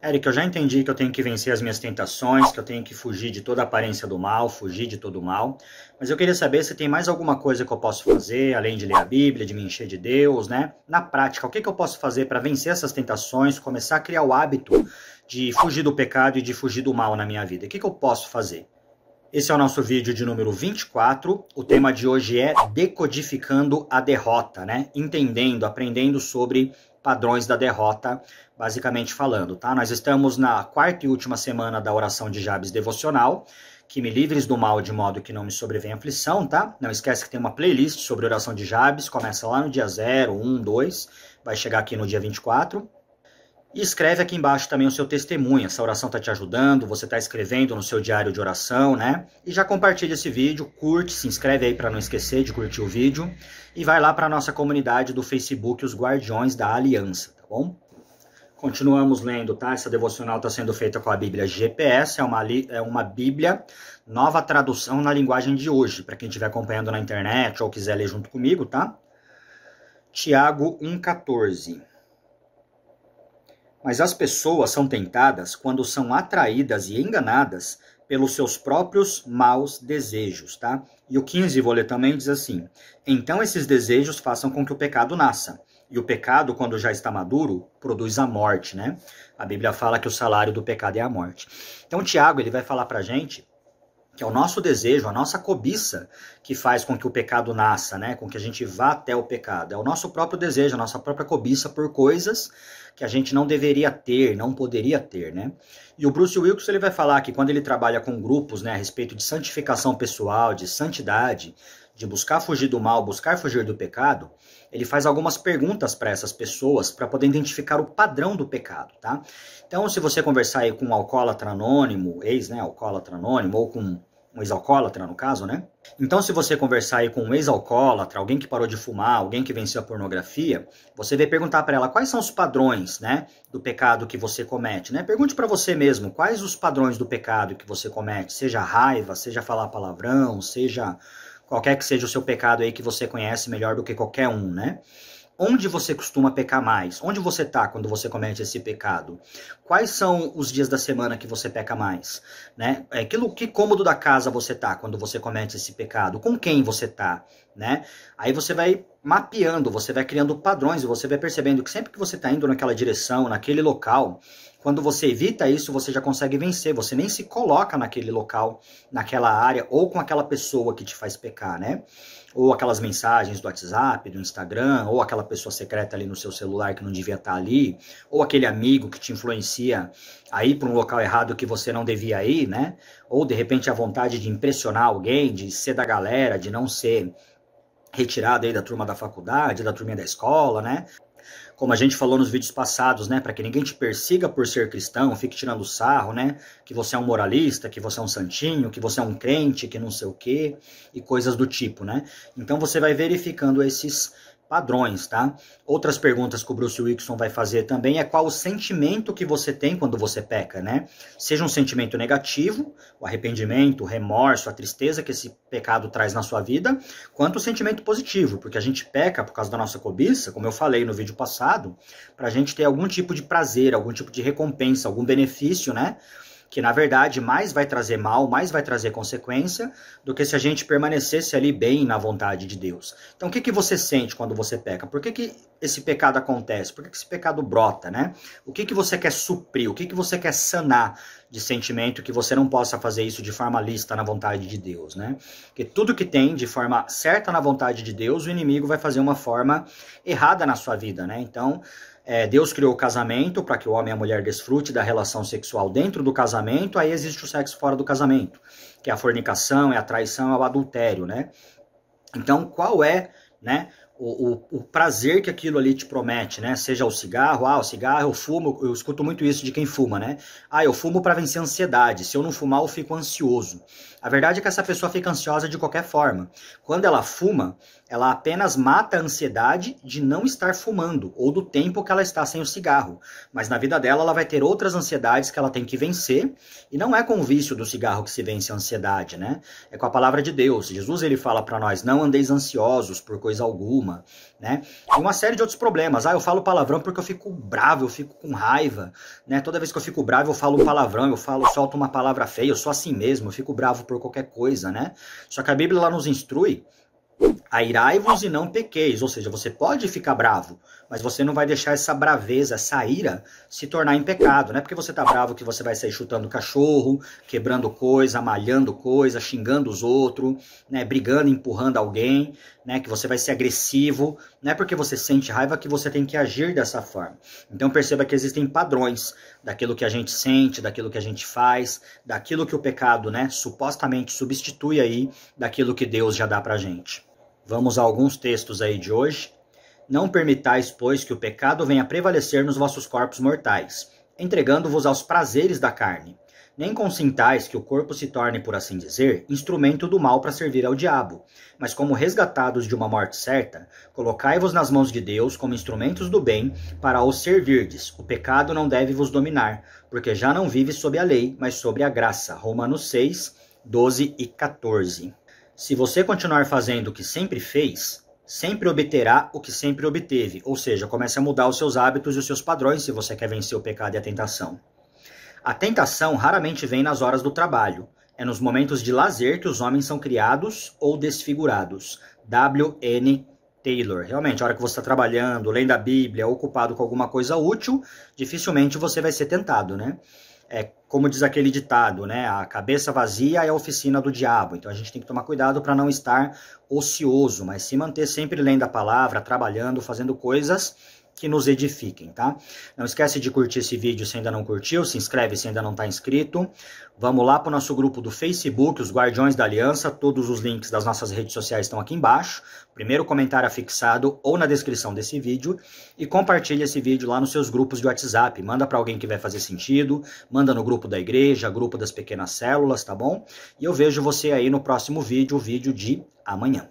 Eric, eu já entendi que eu tenho que vencer as minhas tentações, que eu tenho que fugir de toda a aparência do mal, fugir de todo o mal. Mas eu queria saber se tem mais alguma coisa que eu posso fazer, além de ler a Bíblia, de me encher de Deus, né? Na prática, o que eu posso fazer para vencer essas tentações, começar a criar o hábito de fugir do pecado e de fugir do mal na minha vida? O que eu posso fazer? Esse é o nosso vídeo de número 24. O tema de hoje é decodificando a derrota, né? Entendendo, aprendendo sobre padrões da derrota, basicamente falando, tá? Nós estamos na quarta e última semana da oração de Jabes devocional, que me livres do mal de modo que não me sobrevenha aflição, tá? Não esquece que tem uma playlist sobre oração de Jabes, começa lá no dia 0, 1, 2, vai chegar aqui no dia 24. E escreve aqui embaixo também o seu testemunho, essa oração está te ajudando, você está escrevendo no seu diário de oração, né? E já compartilha esse vídeo, curte, se inscreve aí para não esquecer de curtir o vídeo. E vai lá para a nossa comunidade do Facebook, os Guardiões da Aliança, tá bom? Continuamos lendo, tá? Essa devocional está sendo feita com a Bíblia GPS, é uma Bíblia, nova tradução na linguagem de hoje, para quem estiver acompanhando na internet ou quiser ler junto comigo, tá? Tiago 1,14. Mas as pessoas são tentadas quando são atraídas e enganadas pelos seus próprios maus desejos, tá? E o 15, vou ler também, diz assim: então esses desejos façam com que o pecado nasça. E o pecado, quando já está maduro, produz a morte, né? A Bíblia fala que o salário do pecado é a morte. Então Tiago, ele vai falar pra gente que é o nosso desejo, a nossa cobiça que faz com que o pecado nasça, né? Com que a gente vá até o pecado. É o nosso próprio desejo, a nossa própria cobiça por coisas que a gente não deveria ter, não poderia ter, né? E o Bruce Wilkins, ele vai falar que quando ele trabalha com grupos, né, a respeito de santificação pessoal, de santidade, de buscar fugir do mal, buscar fugir do pecado, ele faz algumas perguntas para essas pessoas para poder identificar o padrão do pecado, tá? Então, se você conversar aí com um alcoólatra anônimo, alcoólatra anônimo, ou com um ex-alcoólatra, no caso, né? Então, se você conversar aí com um ex-alcoólatra, alguém que parou de fumar, alguém que venceu a pornografia, você vai perguntar para ela quais são os padrões, né, do pecado que você comete, né? Pergunte para você mesmo quais os padrões do pecado que você comete, seja raiva, seja falar palavrão, seja qualquer que seja o seu pecado aí que você conhece melhor do que qualquer um, né? Onde você costuma pecar mais? Onde você está quando você comete esse pecado? Quais são os dias da semana que você peca mais? Né? Que cômodo da casa você está quando você comete esse pecado? Com quem você está? Né? Aí você vai mapeando, você vai criando padrões e você vai percebendo que sempre que você está indo naquela direção, naquele local, quando você evita isso, você já consegue vencer. Você nem se coloca naquele local, naquela área, ou com aquela pessoa que te faz pecar, né? Ou aquelas mensagens do WhatsApp, do Instagram, ou aquela pessoa secreta ali no seu celular que não devia estar ali, ou aquele amigo que te influencia a ir para um local errado que você não devia ir, né? Ou, de repente, a vontade de impressionar alguém, de ser da galera, de não ser retirado aí da turma da faculdade, da turminha da escola, né? Como a gente falou nos vídeos passados, né, para que ninguém te persiga por ser cristão, fique tirando sarro, né, que você é um moralista, que você é um santinho, que você é um crente, que não sei o quê, e coisas do tipo, né. Então você vai verificando esses padrões, tá? Outras perguntas que o Bruce Wilkins vai fazer também é qual o sentimento que você tem quando você peca, né? Seja um sentimento negativo, o arrependimento, o remorso, a tristeza que esse pecado traz na sua vida, quanto o sentimento positivo, porque a gente peca por causa da nossa cobiça, como eu falei no vídeo passado, pra gente ter algum tipo de prazer, algum tipo de recompensa, algum benefício, né? Que na verdade mais vai trazer mal, mais vai trazer consequência do que se a gente permanecesse ali bem na vontade de Deus. Então o que você sente quando você peca? Por que esse pecado acontece? Por que esse pecado brota, né? O que você quer suprir? O que você quer sanar de sentimento que você não possa fazer isso de forma lícita na vontade de Deus, né? Porque tudo que tem de forma certa na vontade de Deus, o inimigo vai fazer uma forma errada na sua vida, né? Então, Deus criou o casamento para que o homem e a mulher desfrute da relação sexual dentro do casamento, aí existe o sexo fora do casamento, que é a fornicação, é a traição, é o adultério, né? Então, qual é, né, o prazer que aquilo ali te promete, né? Seja o cigarro, o cigarro eu fumo, eu escuto muito isso de quem fuma, né? Eu fumo para vencer a ansiedade, se eu não fumar eu fico ansioso. A verdade é que essa pessoa fica ansiosa de qualquer forma. Quando ela fuma, ela apenas mata a ansiedade de não estar fumando, ou do tempo que ela está sem o cigarro. Mas na vida dela, ela vai ter outras ansiedades que ela tem que vencer, e não é com o vício do cigarro que se vence a ansiedade, né? É com a palavra de Deus. Jesus, ele fala para nós, não andeis ansiosos por coisa alguma, nenhuma, né? E uma série de outros problemas. Eu falo palavrão porque eu fico bravo, eu fico com raiva, né? Toda vez que eu fico bravo, eu falo um palavrão, eu solto uma palavra feia, eu sou assim mesmo, eu fico bravo por qualquer coisa, né? Só que a Bíblia lá nos instrui airai-vos e não pequeis, ou seja, você pode ficar bravo, mas você não vai deixar essa braveza, essa ira, se tornar em pecado. Não é porque você tá bravo que você vai sair chutando cachorro, quebrando coisa, malhando coisa, xingando os outros, né, brigando, empurrando alguém, né, que você vai ser agressivo. Não é porque você sente raiva que você tem que agir dessa forma. Então perceba que existem padrões daquilo que a gente sente, daquilo que a gente faz, daquilo que o pecado, né, supostamente substitui aí daquilo que Deus já dá pra gente. Vamos a alguns textos aí de hoje. Não permitais, pois, que o pecado venha prevalecer nos vossos corpos mortais, entregando-vos aos prazeres da carne. Nem consintais que o corpo se torne, por assim dizer, instrumento do mal para servir ao diabo. Mas como resgatados de uma morte certa, colocai-vos nas mãos de Deus como instrumentos do bem para os servirdes. O pecado não deve vos dominar, porque já não vive sob a lei, mas sobre a graça. Romanos 6, 12 e 14. Se você continuar fazendo o que sempre fez, sempre obterá o que sempre obteve. Ou seja, comece a mudar os seus hábitos e os seus padrões se você quer vencer o pecado e a tentação. A tentação raramente vem nas horas do trabalho. É nos momentos de lazer que os homens são criados ou desfigurados. W.N. Taylor. Realmente, a hora que você está trabalhando, lendo a Bíblia, ocupado com alguma coisa útil, dificilmente você vai ser tentado, né? É como diz aquele ditado, né? A cabeça vazia é a oficina do diabo. Então a gente tem que tomar cuidado para não estar ocioso, mas se manter sempre lendo a palavra, trabalhando, fazendo coisas que nos edifiquem, tá? Não esquece de curtir esse vídeo se ainda não curtiu, se inscreve se ainda não está inscrito. Vamos lá para o nosso grupo do Facebook, os Guardiões da Aliança. Todos os links das nossas redes sociais estão aqui embaixo. Primeiro comentário afixado ou na descrição desse vídeo. E compartilhe esse vídeo lá nos seus grupos de WhatsApp. Manda para alguém que vai fazer sentido. Manda no grupo da igreja, grupo das pequenas células, tá bom? E eu vejo você aí no próximo vídeo, o vídeo de amanhã.